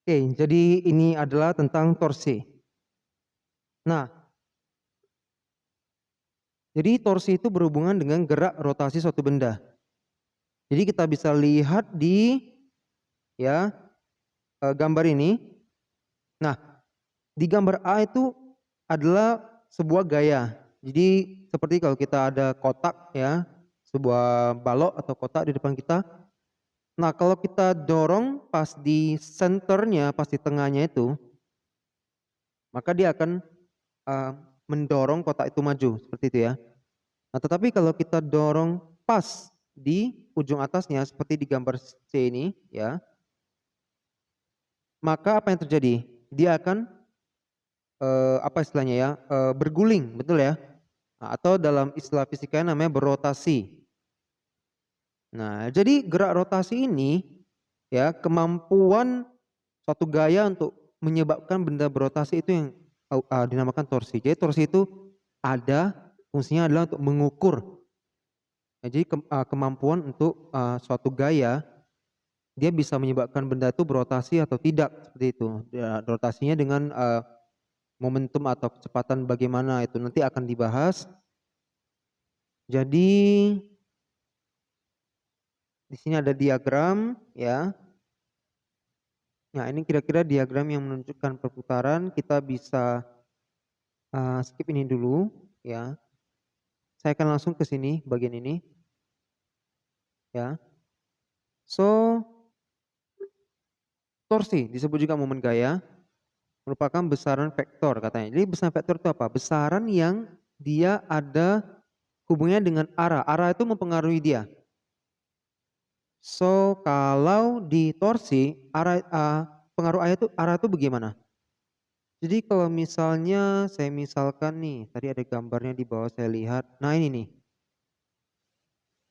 Oke, jadi ini adalah tentang torsi. Nah, jadi torsi itu berhubungan dengan gerak rotasi suatu benda. Jadi kita bisa lihat di ya gambar ini. Nah, di gambar A itu adalah sebuah gaya. Jadi seperti kalau kita ada kotak ya, sebuah balok atau kotak di depan kita. Nah, kalau kita dorong pas di senternya, pas di tengahnya itu, maka dia akan eh, mendorong kotak itu maju seperti itu ya. Nah, tetapi kalau kita dorong pas di ujung atasnya seperti di gambar C ini ya, maka apa yang terjadi? Dia akan apa istilahnya ya? Berguling, betul ya? Nah, atau dalam istilah fisika namanya berotasi. Nah, jadi gerak rotasi ini ya, kemampuan suatu gaya untuk menyebabkan benda berotasi itu yang dinamakan torsi. Jadi torsi itu ada fungsinya adalah untuk mengukur. Nah, jadi kemampuan untuk suatu gaya dia bisa menyebabkan benda itu berotasi atau tidak seperti itu. Ya, rotasinya dengan momentum atau kecepatan bagaimana itu nanti akan dibahas. Jadi di sini ada diagram ya. Nah, ini kira-kira diagram yang menunjukkan perputaran. Kita bisa skip ini dulu ya. Saya akan langsung ke sini bagian ini ya. So, torsi disebut juga momen gaya merupakan besaran vektor katanya. Jadi besaran vektor itu apa? Besaran yang dia ada hubungannya dengan arah. Arah itu mempengaruhi dia. So, kalau di torsi pengaruh arah itu bagaimana? Jadi kalau misalnya saya misalkan nih, tadi ada gambarnya di bawah saya lihat. Nah, ini nih.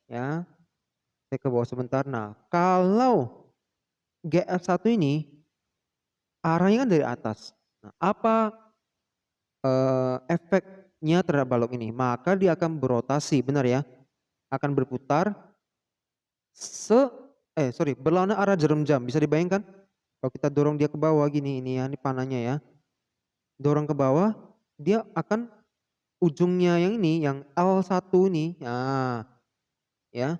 Ya, saya ke bawah sebentar. Nah, kalau GF1 ini arahnya kan dari atas. Nah, apa efeknya terhadap balok ini? Maka dia akan berotasi, benar ya? Akan berputar berlawanan arah jarum jam. Bisa dibayangkan? Kalau kita dorong dia ke bawah gini, ini ya, ini panahnya ya. Dorong ke bawah, dia akan ujungnya yang ini, yang L1 ini, nah, ya,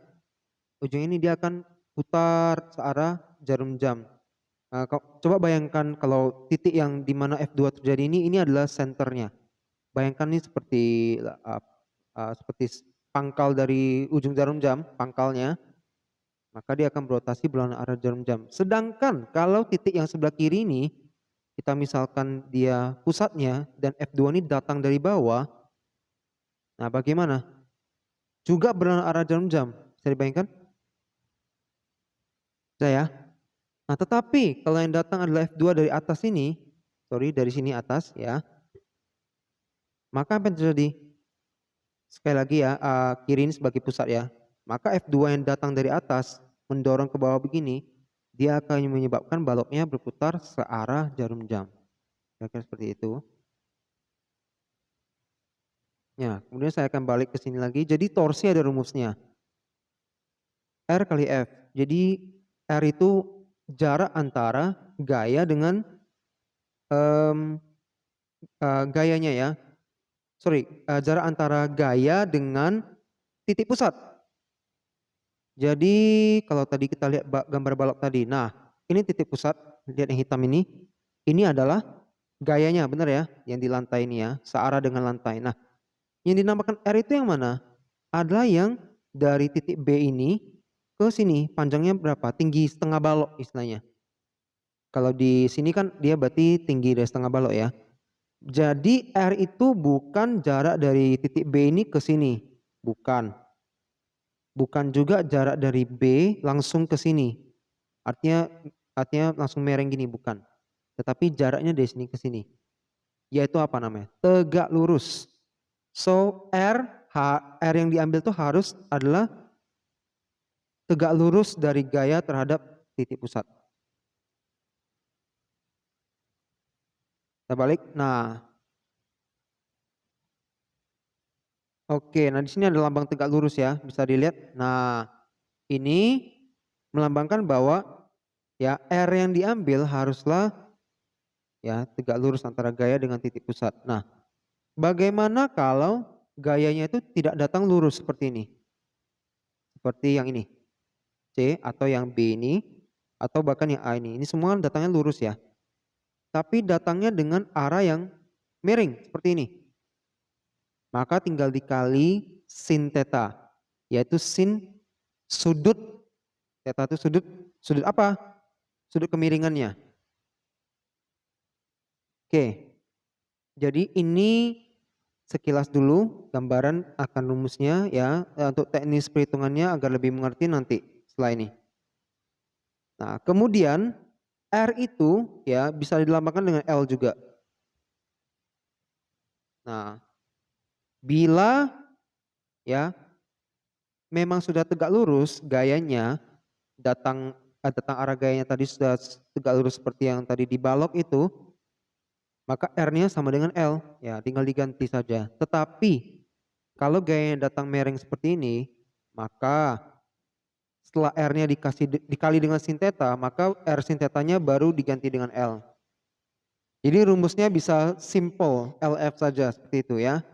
ujung ini dia akan putar searah jarum jam. Nah, coba bayangkan kalau titik yang di mana F2 terjadi ini adalah senternya. Bayangkan ini seperti pangkal dari ujung jarum jam, pangkalnya, maka dia akan berotasi berlawanan arah jarum jam. Sedangkan kalau titik yang sebelah kiri ini, kita misalkan dia pusatnya dan F2 ini datang dari bawah, nah bagaimana? Juga berlawanan arah jarum jam. Bisa dibayangkan? Saya. Nah, tetapi kalau yang datang adalah F2 dari atas ini, sorry dari sini atas ya, maka apa yang terjadi? Sekali lagi ya, kiri ini sebagai pusat ya. Maka F2 yang datang dari atas mendorong ke bawah begini, dia akan menyebabkan baloknya berputar searah jarum jam. Kira-kira seperti itu. Ya, kemudian saya akan balik ke sini lagi. Jadi torsi ada rumusnya. R kali F. Jadi R itu jarak antara gaya dengan em, gayanya ya. Sorry, jarak antara gaya dengan titik pusat. Jadi kalau tadi kita lihat gambar balok tadi, nah ini titik pusat, lihat yang hitam ini adalah gayanya, benar ya, yang di lantai ini ya, searah dengan lantai. Nah, yang dinamakan R itu yang mana? Adalah yang dari titik B ini ke sini, panjangnya berapa? Tinggi setengah balok istilahnya. Kalau di sini kan dia berarti tinggi dari setengah balok ya. Jadi R itu bukan jarak dari titik B ini ke sini, bukan. Bukan juga jarak dari B langsung ke sini. Artinya artinya langsung mereng gini, bukan. Tetapi jaraknya dari sini ke sini. Yaitu apa namanya? Tegak lurus. So R yang diambil tuh harus adalah tegak lurus dari gaya terhadap titik pusat. Kita balik. Nah, oke. Nah di sini ada lambang tegak lurus ya, bisa dilihat. Nah, ini melambangkan bahwa ya R yang diambil haruslah ya tegak lurus antara gaya dengan titik pusat. Nah, bagaimana kalau gayanya itu tidak datang lurus seperti ini? Seperti yang ini, C atau yang B ini, atau bahkan yang A ini. Ini semua datangnya lurus ya. Tapi datangnya dengan arah yang miring seperti ini. Maka tinggal dikali sin theta, yaitu sin sudut theta itu sudut apa? Sudut kemiringannya. Oke. Jadi ini sekilas dulu gambaran akan rumusnya ya, untuk teknis perhitungannya agar lebih mengerti nanti setelah ini. Nah, kemudian R itu ya bisa dilambangkan dengan L juga. Nah, bila ya memang sudah tegak lurus gayanya, datang arah gayanya tadi sudah tegak lurus seperti yang tadi di balok itu, maka R-nya sama dengan L, ya tinggal diganti saja. Tetapi kalau gayanya datang miring seperti ini, maka setelah R-nya dikali dengan sin theta, maka R sin theta-nya baru diganti dengan L. Jadi rumusnya bisa simple, LF saja seperti itu ya.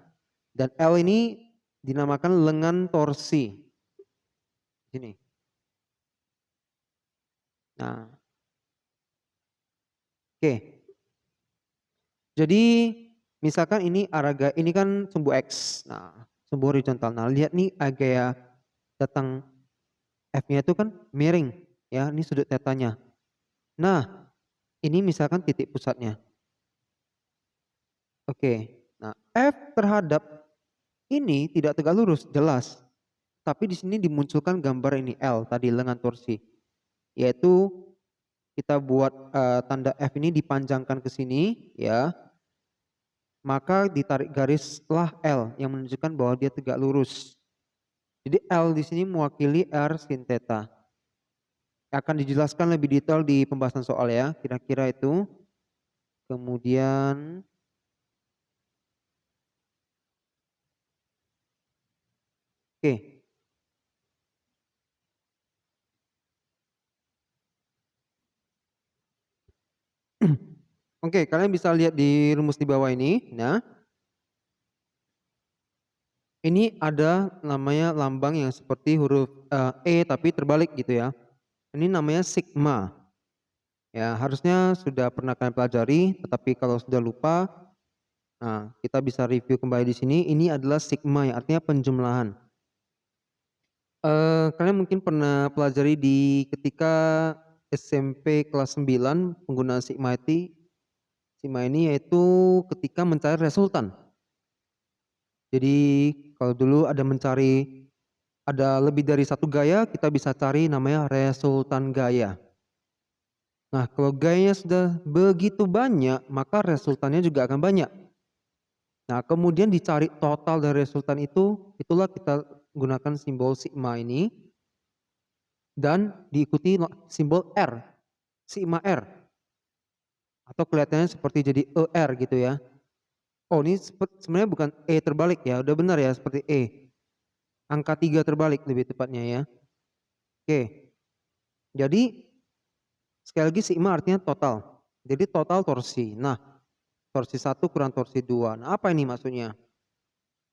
Dan L ini dinamakan lengan torsi. Sini. Nah, oke. Jadi misalkan ini ini kan sumbu X. Nah, sumbu horizontal. Nah, lihat nih gaya datang F-nya itu kan miring ya, ini sudut tetanya. Nah, ini misalkan titik pusatnya. Oke. Nah, F terhadap ini tidak tegak lurus, jelas. Tapi di sini dimunculkan gambar ini L tadi lengan torsi. Yaitu kita buat tanda F ini dipanjangkan ke sini ya. Maka ditarik garislah L yang menunjukkan bahwa dia tegak lurus. Jadi L di sini mewakili R sin theta. Akan dijelaskan lebih detail di pembahasan soal ya, kira-kira itu. Kemudian oke. Oke, kalian bisa lihat di rumus di bawah ini. Nah, ini ada namanya lambang yang seperti huruf E tapi terbalik gitu ya. Ini namanya sigma. Ya, harusnya sudah pernah kalian pelajari, tetapi kalau sudah lupa, nah, kita bisa review kembali di sini. Ini adalah sigma yang artinya penjumlahan. Kalian mungkin pernah pelajari di ketika SMP kelas 9 penggunaan sigma ini yaitu ketika mencari resultan. Jadi kalau dulu ada lebih dari satu gaya, kita bisa cari namanya resultan gaya. Nah, kalau gayanya sudah begitu banyak, maka resultannya juga akan banyak. Nah, kemudian dicari total dari resultan itu, itulah kita gunakan simbol sigma ini dan diikuti simbol R, sigma R. Atau kelihatannya seperti jadi ER gitu ya. Oh, ini sebenarnya bukan E terbalik ya, udah benar ya seperti E. Angka 3 terbalik lebih tepatnya ya. Oke. Jadi sekali lagi sigma artinya total. Jadi total torsi. Nah, torsi 1 kurang torsi 2. Nah, apa ini maksudnya?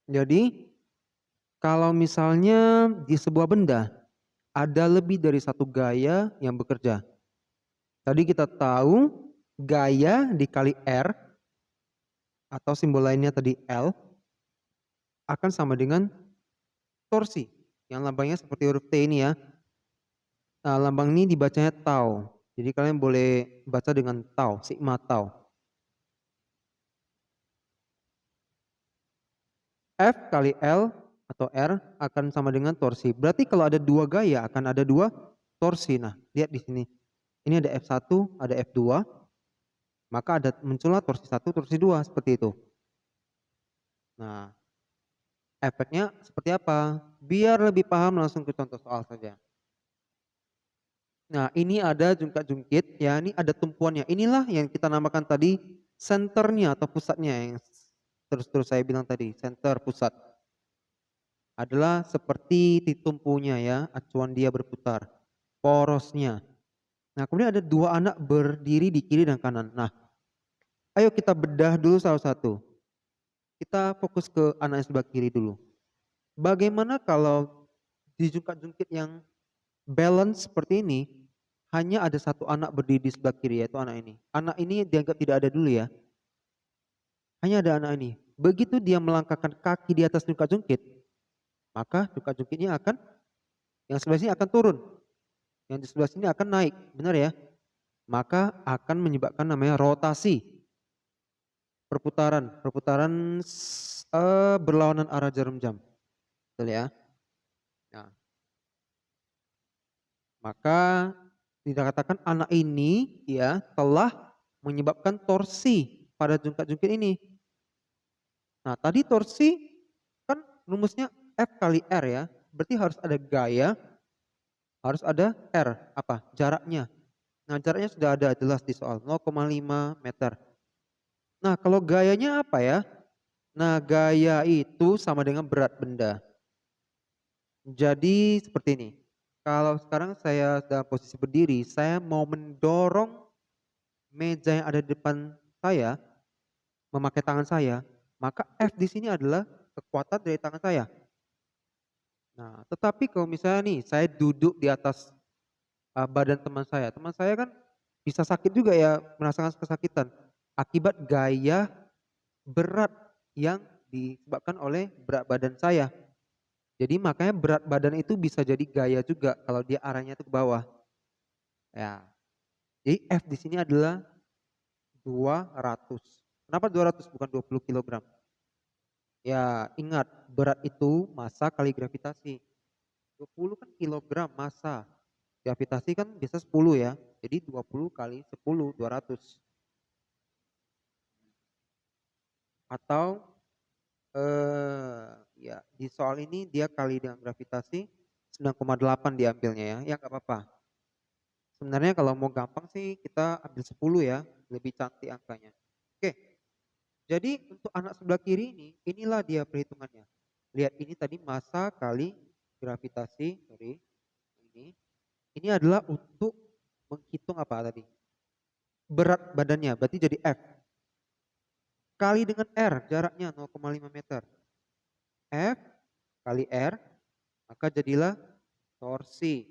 Jadi kalau misalnya di sebuah benda ada lebih dari satu gaya yang bekerja. Tadi kita tahu gaya dikali R atau simbol lainnya tadi L akan sama dengan torsi. Yang lambangnya seperti huruf T ini ya. Nah, lambang ini dibacanya tau. Jadi kalian boleh baca dengan tau, sigma tau. F kali L atau R akan sama dengan torsi. Berarti kalau ada dua gaya akan ada dua torsi. Nah, lihat di sini. Ini ada F1, ada F2. Maka muncullah torsi 1, torsi 2 seperti itu. Nah, efeknya seperti apa? Biar lebih paham langsung ke contoh soal saja. Nah, ini ada jungkat-jungkit ya, ini ada tumpuannya. Inilah yang kita namakan tadi senternya atau pusatnya yang terus saya bilang tadi, center pusat. Adalah seperti tumpunya ya, acuan dia berputar. Porosnya. Nah, kemudian ada 2 anak berdiri di kiri dan kanan. Nah, ayo kita bedah dulu satu-satu. Kita fokus ke anak yang sebelah kiri dulu. Bagaimana kalau dijungkat-jungkit yang balance seperti ini, hanya ada 1 anak berdiri di sebelah kiri, yaitu anak ini. Anak ini dianggap tidak ada dulu ya. Hanya ada anak ini. Begitu dia melangkahkan kaki di atas jungkat-jungkit, maka jungkat-jungkitnya akan, yang sebelah sini akan turun, yang di sebelah sini akan naik, benar ya? Maka akan menyebabkan namanya rotasi, perputaran berlawanan arah jarum jam, betul ya? Nah, maka dikatakan anak ini ya telah menyebabkan torsi pada jungkat-jungkit ini. Nah, tadi torsi kan rumusnya F kali R ya, berarti harus ada gaya, harus ada R, apa? Jaraknya. Nah, jaraknya sudah ada jelas di soal, 0,5 meter. Nah, kalau gayanya apa ya? Nah, gaya itu sama dengan berat benda. Jadi seperti ini. Kalau sekarang saya dalam posisi berdiri, saya mau mendorong meja yang ada di depan saya memakai tangan saya, maka F di sini adalah kekuatan dari tangan saya. Nah, tetapi kalau misalnya nih saya duduk di atas badan teman saya kan bisa sakit juga ya, merasakan kesakitan akibat gaya berat yang disebabkan oleh berat badan saya. Jadi makanya berat badan itu bisa jadi gaya juga kalau dia arahnya itu ke bawah. Ya. Jadi F di sini adalah 200. Kenapa 200 bukan 20 kilogram? Ya, ingat berat itu massa kali gravitasi. 20 kan kilogram massa. Gravitasi kan biasa 10 ya. Jadi 20 kali 10, 200. Atau ya di soal ini dia kali dengan gravitasi 9,8 diambilnya ya. Ya nggak apa-apa. Sebenarnya kalau mau gampang sih kita ambil 10 ya, lebih cantik angkanya. Oke, jadi untuk anak sebelah kiri ini, inilah dia perhitungannya. Lihat ini tadi massa kali gravitasi, sorry, ini. Ini adalah untuk menghitung apa tadi? Berat badannya, berarti jadi F. Kali dengan R, jaraknya 0,5 meter. F kali R, maka jadilah torsi.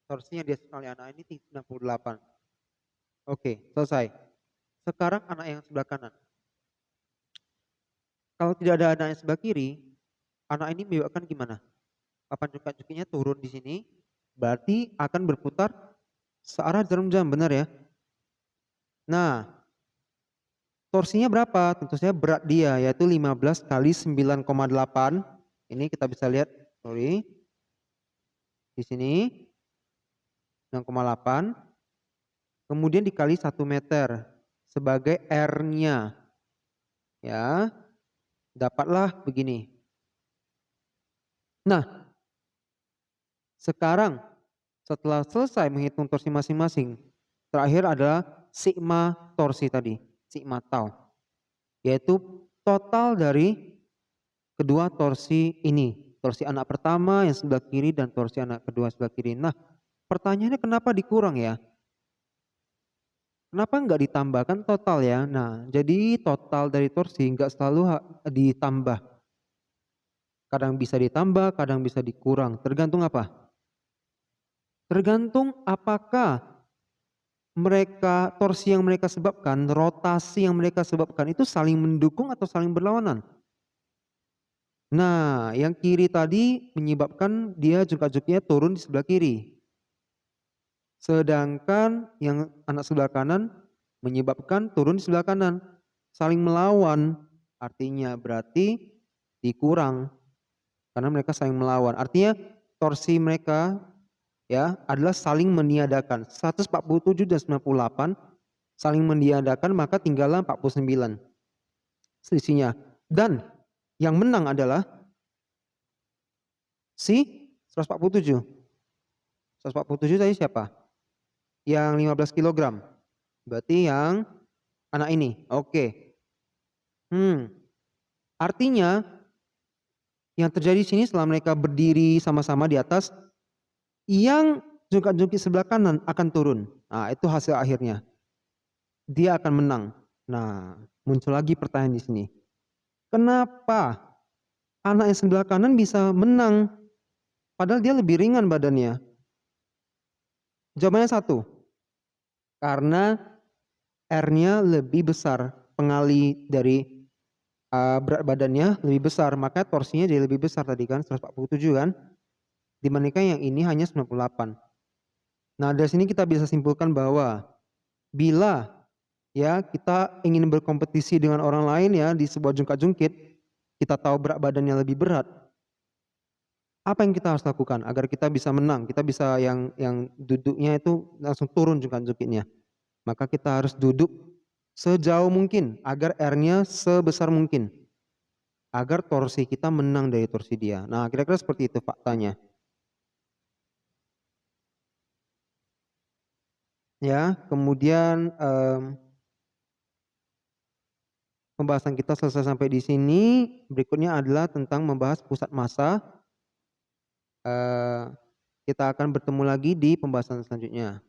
Torsinya dia sekali anak ini 98. Oke, selesai. Sekarang anak yang sebelah kanan. Kalau tidak ada anak yang sebelah kiri, anak ini menyebabkan gimana? Papan jungkat-jungkitnya turun di sini, berarti akan berputar searah jarum jam, benar ya? Nah, torsinya berapa? Tentu saja berat dia, yaitu 15 kali 9,8. Ini kita bisa lihat, sorry, di sini 9,8. Kemudian dikali 1 meter sebagai R-nya. Ya, dapatlah begini. Nah, sekarang setelah selesai menghitung torsi masing-masing, terakhir adalah sigma torsi tadi, sigma tau, yaitu total dari kedua torsi ini, torsi anak pertama yang sebelah kiri dan torsi anak kedua sebelah kiri. Nah, pertanyaannya kenapa dikurang ya? Kenapa nggak ditambahkan total ya? Nah, jadi total dari torsi nggak selalu ditambah. Kadang bisa ditambah, kadang bisa dikurang. Tergantung apa? Tergantung apakah mereka torsi yang mereka sebabkan, rotasi yang mereka sebabkan itu saling mendukung atau saling berlawanan. Nah, yang kiri tadi menyebabkan dia jungkat-jungkitnya turun di sebelah kiri. Sedangkan yang anak sebelah kanan menyebabkan turun di sebelah kanan. Saling melawan, artinya berarti dikurang karena mereka saling melawan. Artinya torsi mereka ya adalah saling meniadakan. 147 dan 98 saling meniadakan, maka tinggallah 49 selisihnya. Dan yang menang adalah si 147. 147 tadi siapa? Yang 15 kilogram. Berarti yang anak ini. Oke. Artinya yang terjadi di sini setelah mereka berdiri sama-sama di atas, yang jungkat-jungkit sebelah kanan akan turun. Nah, itu hasil akhirnya. Dia akan menang. Nah, muncul lagi pertanyaan di sini. Kenapa anak yang sebelah kanan bisa menang? Padahal dia lebih ringan badannya. Jawabannya satu, karena R-nya lebih besar, pengali dari berat badannya lebih besar, maka torsinya jadi lebih besar tadi kan, 147 kan, dibandingkan yang ini hanya 98. Nah, dari sini kita bisa simpulkan bahwa bila ya kita ingin berkompetisi dengan orang lain ya di sebuah jungkat-jungkit, kita tahu berat badannya lebih berat, apa yang kita harus lakukan agar kita bisa menang, kita bisa yang duduknya itu langsung turun jungkat-jungkitnya. Maka kita harus duduk sejauh mungkin agar R-nya sebesar mungkin, agar torsi kita menang dari torsi dia. Nah, kira-kira seperti itu faktanya. Ya, kemudian pembahasan kita selesai sampai di sini. Berikutnya adalah tentang membahas pusat massa. Kita akan bertemu lagi di pembahasan selanjutnya.